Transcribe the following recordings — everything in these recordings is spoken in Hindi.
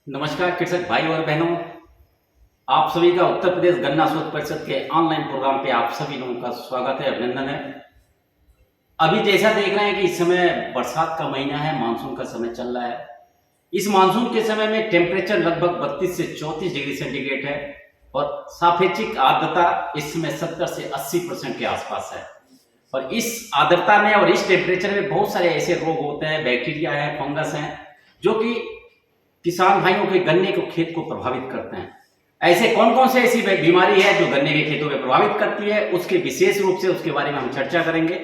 नमस्कार कृषक भाई और बहनों। आप सभी का उत्तर प्रदेश गन्ना शोध परिषद के ऑनलाइन प्रोग्राम पे आप सभी लोगों का स्वागत है, अभिनंदन है। अभी जैसा देख रहे हैं कि इस समय बरसात का महीना है, मानसून का समय चल रहा है। इस मानसून के समय में टेम्परेचर लगभग 32 से 34 डिग्री सेंटीग्रेड है और सापेक्षिक आर्द्रता इस समय 70 से 80% के आसपास है। और इस आर्द्रता में और इस टेम्परेचर में बहुत सारे ऐसे रोग होते हैं, बैक्टीरिया है, फंगस हैं, जो कि किसान भाइयों के गन्ने को खेत को प्रभावित करते हैं। ऐसे कौन कौन से ऐसी बीमारी है जो गन्ने के खेतों में प्रभावित करती है, उसके विशेष रूप से उसके बारे में हम चर्चा करेंगे।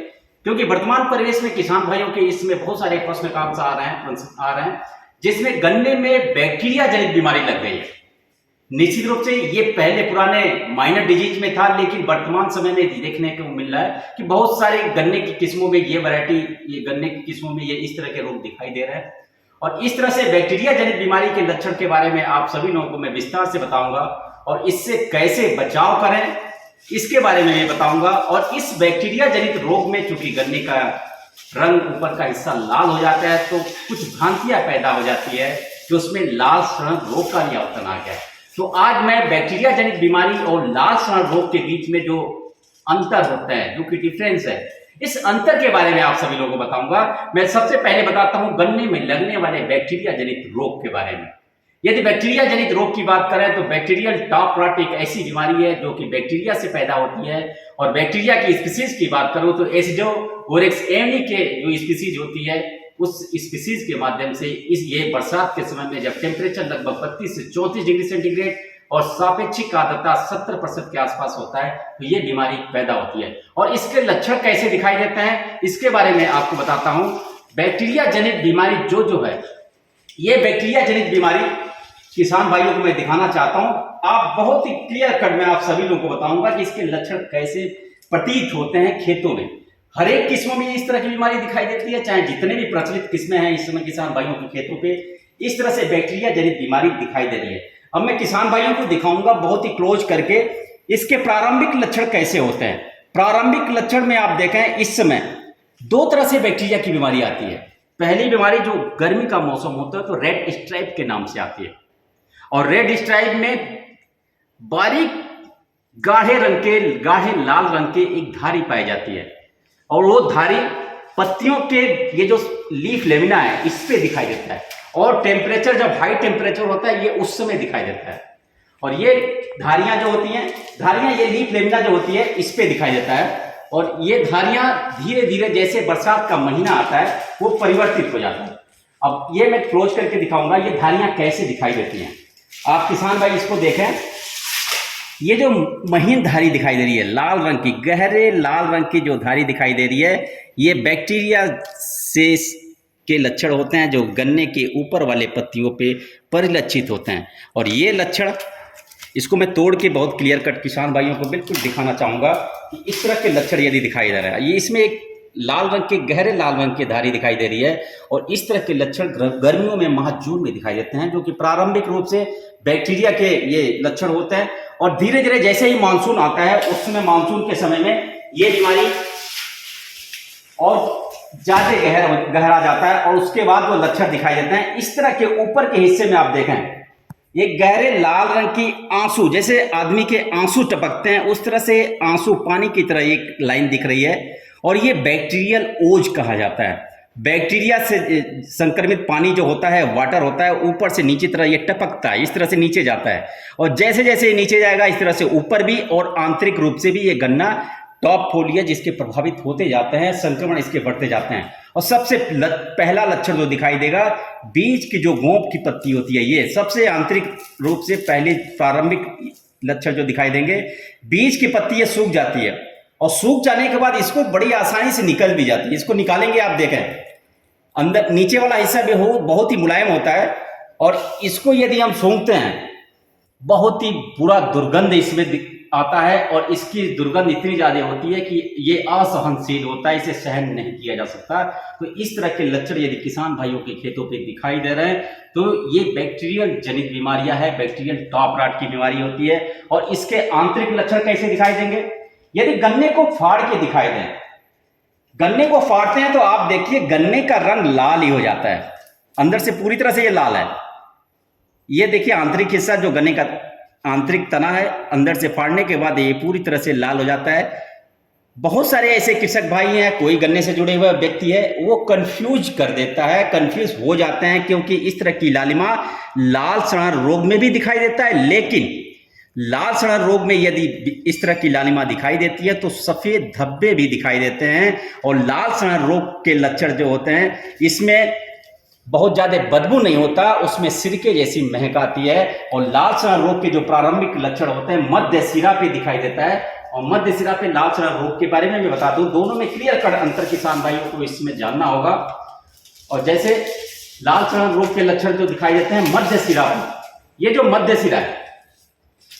क्योंकि वर्तमान परिवेश में किसान भाइयों के इसमें बहुत सारे प्रश्न काम आ रहे हैं जिसमें गन्ने में बैक्टीरिया जनित बीमारी लग गई है। निश्चित रूप से ये पहले पुराने माइनर डिजीज में था, लेकिन वर्तमान समय में देखने को मिल रहा है कि बहुत सारे गन्ने की किस्मों में ये गन्ने की किस्मों में ये इस तरह के रोग दिखाई दे रहे हैं। और इस तरह से बैक्टीरिया जनित बीमारी के लक्षण के बारे में आप सभी लोगों को मैं विस्तार से बताऊंगा और इससे कैसे बचाव करें इसके बारे में मैं बताऊंगा। और इस बैक्टीरिया जनित रोग में चूंकि गन्ने का रंग ऊपर का हिस्सा लाल हो जाता है तो कुछ भ्रांतियां पैदा हो जाती है कि उसमें लाल सड़न रोग का नियंत्रण आ गया है। तो आज मैं बैक्टीरिया जनित बीमारी और लाल सड़न रोग के बीच में जो अंतर होता है, जो कि डिफरेंस है, इस अंतर के बारे में आप सभी लोगों को बताऊंगा। मैं सबसे पहले बताता हूं गन्ने में लगने वाले बैक्टीरिया जनित रोग के बारे में। यदि बैक्टीरिया जनित रोग की बात करें तो बैक्टीरियल टॉप रॉट एक ऐसी बीमारी है जो कि बैक्टीरिया से पैदा होती है। और बैक्टीरिया की स्पीसीज की बात करूं तो एसिडोफोरेक्स एमई के जो स्पीसीज होती है उस स्पीसीज के माध्यम से ये बरसात के समय में जब टेम्परेचर लगभग 32 से 34 डिग्री सेंटीग्रेड और सापेक्षिक आर्द्रता 70% के आसपास होता है तो ये बीमारी पैदा होती है। और इसके लक्षण कैसे दिखाई देते हैं इसके बारे में आपको बताता हूं। बैक्टीरिया जनित बीमारी जो है, ये बैक्टीरिया जनित बीमारी किसान भाइयों को मैं दिखाना चाहता हूं। आप बहुत ही क्लियर कट में आप सभी लोगों को बताऊंगा कि इसके लक्षण कैसे प्रतीत होते हैं खेतों में। हर एक किस्मों में इस तरह की बीमारी दिखाई देती है, चाहे जितने भी प्रचलित किस्में हैं इस समय किसान भाइयों के खेतों पे इस तरह से बैक्टीरिया जनित बीमारी दिखाई दे रही है। अब मैं किसान भाइयों को दिखाऊंगा बहुत ही क्लोज करके इसके प्रारंभिक लक्षण कैसे होते हैं। प्रारंभिक लक्षण में आप देखें इस समय दो तरह से बैक्टीरिया की बीमारी आती है। पहली बीमारी जो गर्मी का मौसम होता है तो रेड स्ट्राइप के नाम से आती है। और रेड स्ट्राइप में बारीक गाढ़े लाल रंग के एक धारी पाई जाती है और वो धारी पत्तियों के ये जो लीफ लेमिना है इस पे दिखाई देता है। और टेम्परेचर जब हाई टेम्परेचर होता है ये उस समय दिखाई देता है। और ये धारियां जो होती हैं, ये लीफ लेमिना जो होती है इस पे दिखाई देता है। और ये धारियां धीरे धीरे जैसे बरसात का महीना आता है वो परिवर्तित हो जाता है। अब ये मैं क्लोज करके दिखाऊंगा ये धारियां कैसे दिखाई देती हैं। आप किसान भाई इसको देखें, ये जो महीन धारी दिखाई दे रही है लाल रंग की, गहरे लाल रंग की जो धारी दिखाई दे रही है ये बैक्टीरिया से के लक्षण होते हैं जो गन्ने के ऊपर वाले पत्तियों पे परिलक्षित होते हैं। और ये लक्षण इसको मैं तोड़ के बहुत क्लियर कट किसान भाइयों को बिल्कुल दिखाना चाहूँगा कि इस तरह के लक्षण यदि दिखाई दे रहा है, ये इसमें एक लाल रंग के गहरे लाल रंग की धारी दिखाई दे रही है। और इस तरह के लक्षण गर्मियों में माह जून में दिखाई देते हैं जो कि प्रारंभिक रूप से बैक्टीरिया के ये लक्षण होते हैं। और धीरे धीरे जैसे ही मानसून आता है उस समय मानसून के समय में ये बीमारी और ज्यादा गहरा जाता है और उसके बाद वो लक्षण दिखाई देते हैं। इस तरह के ऊपर के हिस्से में आप देखें ये गहरे लाल रंग की आंसू, जैसे आदमी के आंसू टपकते हैं उस तरह से आंसू पानी की तरह एक लाइन दिख रही है। और ये बैक्टीरियल ओज कहा जाता है। बैक्टीरिया से संक्रमित पानी जो होता है, वाटर होता है, ऊपर से नीचे तरह ये टपकता है, इस तरह से नीचे जाता है। और जैसे जैसे नीचे जाएगा इस तरह से ऊपर भी और आंतरिक रूप से भी ये गन्ना टॉप फोलिया जिसके प्रभावित होते जाते हैं, संक्रमण इसके बढ़ते जाते हैं। और सबसे पहला लक्षण जो दिखाई देगा बीज की जो गोंप की पत्ती होती है, ये सबसे आंतरिक रूप से पहले प्रारंभिक लक्षण जो दिखाई देंगे, बीज की पत्ती ये सूख जाती है और सूख जाने के बाद इसको बड़ी आसानी से निकल भी जाती है। इसको निकालेंगे आप देखें अंदर नीचे वाला हिस्सा भी बहुत ही मुलायम होता है। और इसको यदि हम सूंघते हैं बहुत ही बुरा दुर्गंध इसमें आता है और इसकी दुर्गंध इतनी ज्यादा होती है कि ये असहनशील होता है, इसे सहन नहीं किया जा सकता। तो इस तरह के लक्षण यदि किसान भाइयों के खेतों पे दिखाई दे रहे हैं तो ये बैक्टीरियल जनित बीमारियां है, बैक्टीरियल टॉप रॉट की बीमारी होती है। और इसके आंतरिक लक्षण कैसे दिखाई देंगे, यदि गन्ने को फाड़ के दिखाई दें, गन्ने को फाड़ते हैं तो आप देखिए गन्ने का रंग लाल ही हो जाता है, अंदर से पूरी तरह से ये लाल है। ये देखिए आंतरिक हिस्सा जो गन्ने का आंतरिक तना है, अंदर से फाड़ने के बाद ये पूरी तरह से लाल हो जाता है। बहुत सारे ऐसे कृषक भाई हैं, कोई गन्ने से जुड़े हुए व्यक्ति है, वो कंफ्यूज कर देता है, कंफ्यूज हो जाते हैं, क्योंकि इस तरह की लालिमा लाल सड़न रोग में भी दिखाई देता है। लेकिन लाल सड़न रोग में यदि इस तरह की लालिमा दिखाई देती है तो सफेद धब्बे भी दिखाई देते हैं। और लाल सड़न रोग के लक्षण जो होते हैं, इसमें बहुत ज्यादा बदबू नहीं होता, उसमें सिरके जैसी महक आती है। और लाल सड़न रोग के जो प्रारंभिक लक्षण होते हैं, मध्य सिरा पे दिखाई देता है। और मध्य सिरा पे लाल सड़न रोग के बारे में मैं बता दूं, दोनों में क्लियर कट अंतर किसान भाइयों को इसमें जानना होगा। और जैसे लाल सड़न रोग के लक्षण जो दिखाई देते हैं मध्य सिरा पर, ये जो मध्य सिरा है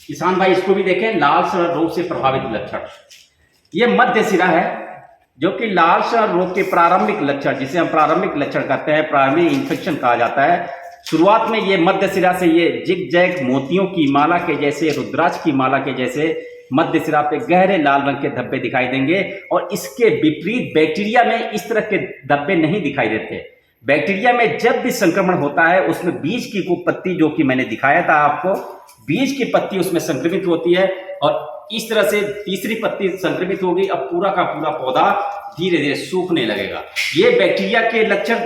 किसान भाई इसको भी देखें, लाल सड़न रोग से प्रभावित लक्षण, ये मध्य सिरा है जो कि लाल सड़न रोग के प्रारंभिक लक्षण, जिसे हम प्रारंभिक लक्षण कहते हैं, प्राइमरी इंफेक्शन कहा जाता है। शुरुआत में ये मध्य सिरा से ये जिग जैग मोतियों की माला के जैसे, रुद्राक्ष की माला के जैसे मध्य सिरा पे गहरे लाल रंग के धब्बे दिखाई देंगे। और इसके विपरीत बैक्टीरिया में इस तरह के धब्बे नहीं दिखाई देते। बैक्टीरिया में जब भी संक्रमण होता है उसमें बीज की पत्ती, जो कि मैंने दिखाया था आपको, बीज की पत्ती उसमें संक्रमित होती है। और इस तरह से तीसरी पत्ती संक्रमित होगी, अब पूरा का पूरा पौधा धीरे धीरे सूखने लगेगा। ये बैक्टीरिया के लक्षण,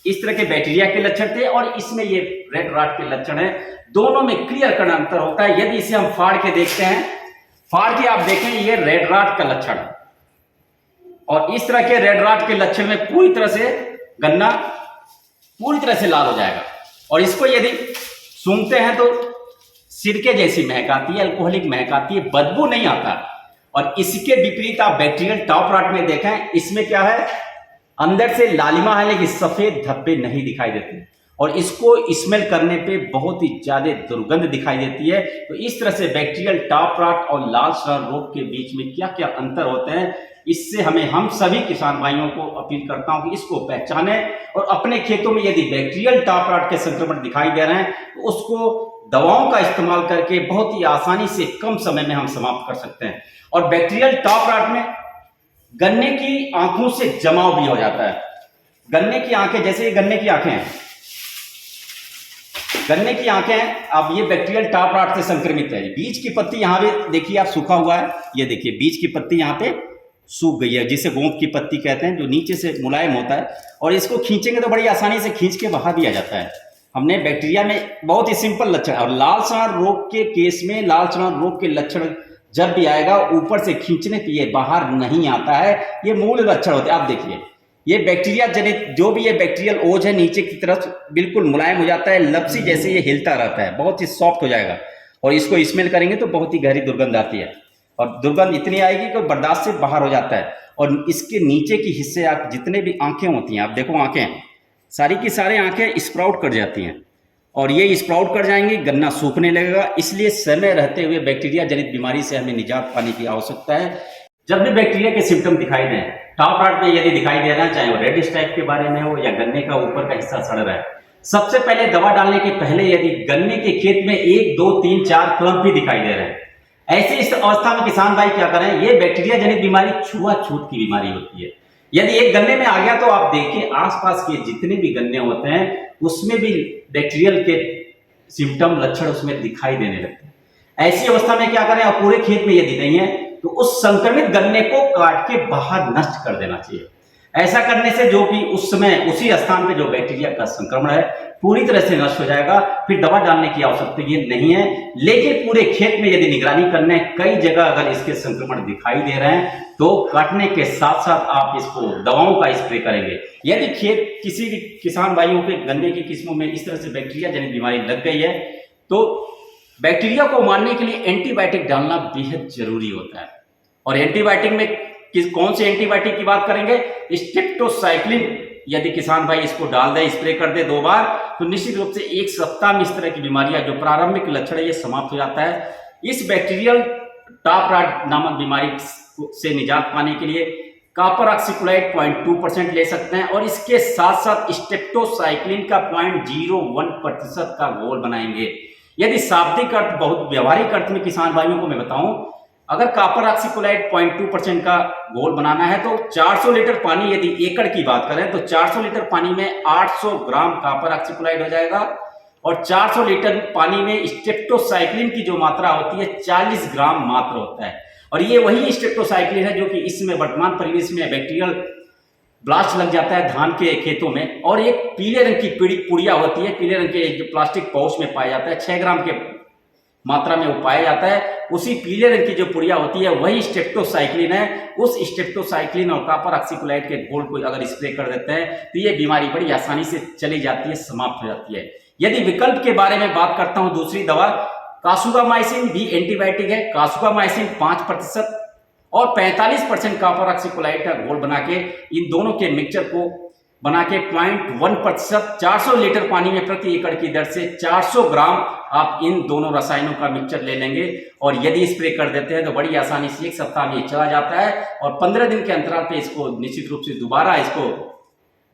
इस तरह के बैक्टीरिया के लक्षण थे, और इसमें ये रेड रॉट के लक्षण है। दोनों में क्लियर कट अंतर होता है। यदि इसे हम फाड़ के देखते हैं, फाड़ के आप देखें, ये रेड रॉट का लक्षण है। और इस तरह के रेड रॉट के लक्षण में पूरी तरह से गन्ना पूरी तरह से लाल हो जाएगा। और इसको यदि सूंघते हैं तो सिरके जैसी महक आती है, अल्कोहलिक महक आती है, बदबू नहीं आता। और इसके विपरीत आप बैक्टीरियल टॉप रॉट में देखें, इसमें क्या है, अंदर से लालिमा है लेकिन सफेद धब्बे नहीं दिखाई देते। और इसको स्मेल करने पे बहुत ही ज्यादा दुर्गंध दिखाई देती है। तो इस तरह से बैक्टीरियल टॉप रॉट और लाल सड़न रोग के बीच में क्या क्या अंतर होते हैं, इससे हम सभी किसान भाइयों को अपील करता हूं कि इसको पहचाने। और अपने खेतों में यदि बैक्टीरियल टॉप रॉट के संक्रमण दिखाई दे रहे हैं तो उसको दवाओं का इस्तेमाल करके बहुत ही आसानी से कम समय में हम समाप्त कर सकते हैं। और बैक्टीरियल टॉप रॉट में गन्ने की आंखों से जमाव भी हो जाता है। गन्ने की आंखें, जैसे ये गन्ने की आंखें हैं, गन्ने की आंखें हैं, अब ये बैक्टीरियल टॉप रॉट से संक्रमित है। बीज की पत्ती यहां भी देखिए आप सूखा हुआ है, ये देखिए बीज की पत्ती यहां पे सूख गई है, जिसे गोंद की पत्ती कहते हैं, जो नीचे से मुलायम होता है। और इसको खींचेंगे तो बड़ी आसानी से खींच के बाहर दिया जाता है। हमने बैक्टीरिया में बहुत ही सिंपल लक्षण। और लाल सड़न रोग के केस में लाल सड़न रोग के लक्षण जब भी आएगा, ऊपर से खींचने पे ये बाहर नहीं आता है, ये मूल लक्षण होते हैं। आप देखिए ये बैक्टीरिया जनित जो भी ये बैक्टीरियल ओज है नीचे की तरफ बिल्कुल मुलायम हो जाता है, लपसी जैसे ये हिलता रहता है, बहुत ही सॉफ्ट हो जाएगा। और इसको स्मेल करेंगे तो बहुत ही गहरी दुर्गंध आती है। और दुर्गंध इतनी आएगी कि बर्दाश्त से बाहर हो जाता है। और इसके नीचे की हिस्से आप जितने भी आंखें होती हैं, आप देखो आंखें सारी की सारी आंखें स्प्राउट कर जाती हैं। और ये स्प्राउट कर जाएंगी, गन्ना सूखने लगेगा। इसलिए समय रहते हुए बैक्टीरिया जनित बीमारी से हमें निजात पाने की आवश्यकता है। जब भी बैक्टीरिया के सिम्टम दिखाई दें, टॉप रॉट में यदि दिखाई दे रहा है, चाहे वो रेडिश टाइप के बारे में हो या गन्ने का ऊपर का हिस्सा सड़ रहा है, सबसे पहले दवा डालने के पहले यदि गन्ने के खेत में 1, 2, 3, 4 क्लम्प भी दिखाई दे रहे हैं, ऐसे इस अवस्था में किसान भाई क्या करें, ये बैक्टीरिया जनित बीमारी छुआछूत की बीमारी होती है। यदि एक गन्ने में आ गया तो आप देखिए आसपास के जितने भी गन्ने होते हैं उसमें भी बैक्टीरियल के सिम्टम लक्षण उसमें दिखाई देने लगते हैं। ऐसी अवस्था में क्या करें, और पूरे खेत में यदि नहीं है तो उस संक्रमित गन्ने को काट के बाहर नष्ट कर देना चाहिए। ऐसा करने से जो कि उस समय उसी स्थान पे जो बैक्टीरिया का संक्रमण है पूरी तरह से नष्ट हो जाएगा। फिर दवा डालने की आवश्यकता ये नहीं है। लेकिन पूरे खेत में यदि निगरानी करने कई जगह अगर इसके संक्रमण दिखाई दे रहे हैं तो काटने के साथ साथ आप इसको दवाओं का स्प्रे करेंगे। यदि खेत किसी भी किसान भाइयों के गन्ने की किस्मों में इस तरह से बैक्टीरिया जनित बीमारी लग गई है तो बैक्टीरिया को मारने के लिए एंटीबायोटिक डालना बेहद जरूरी होता है। और एंटीबायोटिक में कौन से एंटीबायोटिक की बात करेंगे, स्ट्रेप्टोसाइक्लिन यदि किसान भाई इसको डाल दे, स्प्रे कर दे 2 बार, तो निश्चित रूप से 1 सप्ताह में इस तरह की बीमारियां जो प्रारंभिक लक्षण है ये समाप्त हो जाता है। इस बैक्टीरियल टॉप रॉट नामक बीमारी से निजात पाने के लिए कॉपर ऑक्सीक्लोराइड 0.2% ले सकते हैं और इसके साथ साथ स्ट्रेप्टोसाइक्लिन का 0.01% का घोल बनाएंगे। यदि शाब्दिक अर्थ बहुत व्यवहारिक अर्थ में किसान भाइयों को मैं बताऊं, अगर कॉपर ऑक्सीक्लोराइड 0.2% का घोल बनाना है तो 400 लीटर पानी, यदि एकड़ की बात करें तो 400 लीटर पानी में 800 ग्राम कॉपर ऑक्सीक्लोराइड हो जाएगा और 400 लीटर पानी में स्ट्रेप्टोसाइक्लिन की जो मात्रा होती है 40 ग्राम मात्र होता है। और ये वही स्ट्रेप्टोसाइक्लिन है जो कि इस समय वर्तमान परिवेश में बैक्टीरियल ब्लास्ट लग जाता है धान के खेतों में, और एक पीले रंग की पुड़िया होती है, पीले रंग के जो प्लास्टिक पाउच में पाया जाता है, 6 ग्राम के मात्रा में वो पाया जाता है। उसी पीले रंग की जो पुड़िया होती है वही स्ट्रेप्टोसाइक्लिन है। उस स्ट्रेप्टोसाइक्लिन और कॉपर ऑक्सीक्लोराइड के घोल को अगर स्प्रे कर देते हैं तो ये बीमारी बड़ी आसानी से चली जाती है, समाप्त हो जाती है। यदि विकल्प के बारे में बात करता हूं, दूसरी दवा कासुगामाइसिन भी एंटीबायोटिक है। कासुगामाइसिन 5% और 45% कॉपर ऑक्सीक्लोराइड का घोल बना के इन दोनों के मिक्सचर को बना के 0.1% 400 लीटर पानी में प्रति एकड़ की दर से 400 ग्राम आप इन दोनों रसायनों का मिक्सचर ले लेंगे और यदि स्प्रे कर देते हैं तो बड़ी आसानी से 1 सप्ताह में चला जाता है। और 15 दिन के अंतराल पे इसको निश्चित रूप से दोबारा इसको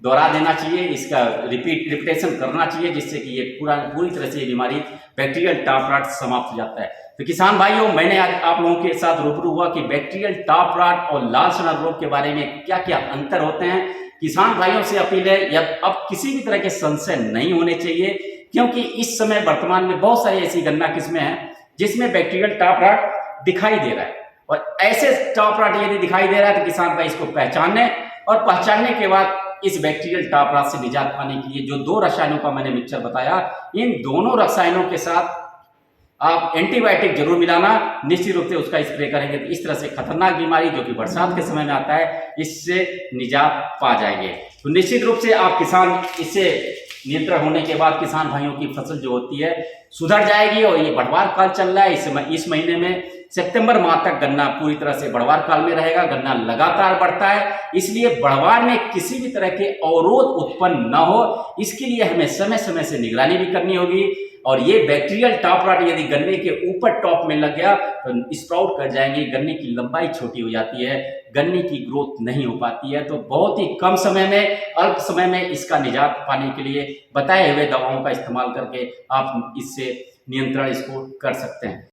दोहरा देना चाहिए, इसका रिपीटेशन करना चाहिए, जिससे कि ये पूरी तरह से ये बीमारी बैक्टीरियल टॉप रॉट समाप्त हो जाता है। तो किसान भाइयों, मैंने आज आप लोगों के साथ रूबरू हुआ कि बैक्टीरियल टॉप रॉट और लाल सड़न रोग के बारे में क्या क्या अंतर होते हैं। किसान भाइयों से अपील है अब किसी भी तरह के संशय नहीं होने चाहिए, क्योंकि इस समय वर्तमान में बहुत सारी ऐसी गन्ना किस्में हैं जिसमें बैक्टीरियल टॉप रॉट दिखाई दे रहा है। और ऐसे टॉप रॉट यदि दिखाई दे रहा है तो किसान भाई इसको पहचाने, और पहचानने के बाद इस बैक्टीरियल टॉप रॉट से निजात पाने के लिए जो 2 रसायनों का मैंने मिक्सचर बताया, इन दोनों रसायनों के साथ आप एंटीबायोटिक जरूर मिलाना, निश्चित रूप से उसका स्प्रे करेंगे तो इस तरह से खतरनाक बीमारी जो कि बरसात के समय में आता है, इससे निजात पा जाएंगे। तो निश्चित रूप से आप किसान इससे नियंत्रण होने के बाद किसान भाइयों की फसल जो होती है सुधर जाएगी। और ये बढ़वार काल चल रहा है, इस महीने में सितंबर माह तक गन्ना पूरी तरह से बढ़वार काल में रहेगा, गन्ना लगातार बढ़ता है, इसलिए बढ़वार में किसी भी तरह के अवरोध उत्पन्न न हो, इसके लिए हमें समय समय से निगरानी भी करनी होगी। और ये बैक्टीरियल टॉप रॉट यदि गन्ने के ऊपर टॉप में लग गया तो स्प्राउट कर जाएंगे, गन्ने की लंबाई छोटी हो जाती है, गन्ने की ग्रोथ नहीं हो पाती है। तो बहुत ही कम समय में, अल्प समय में इसका निजात पाने के लिए बताए हुए दवाओं का इस्तेमाल करके आप इससे नियंत्रण इसको कर सकते हैं।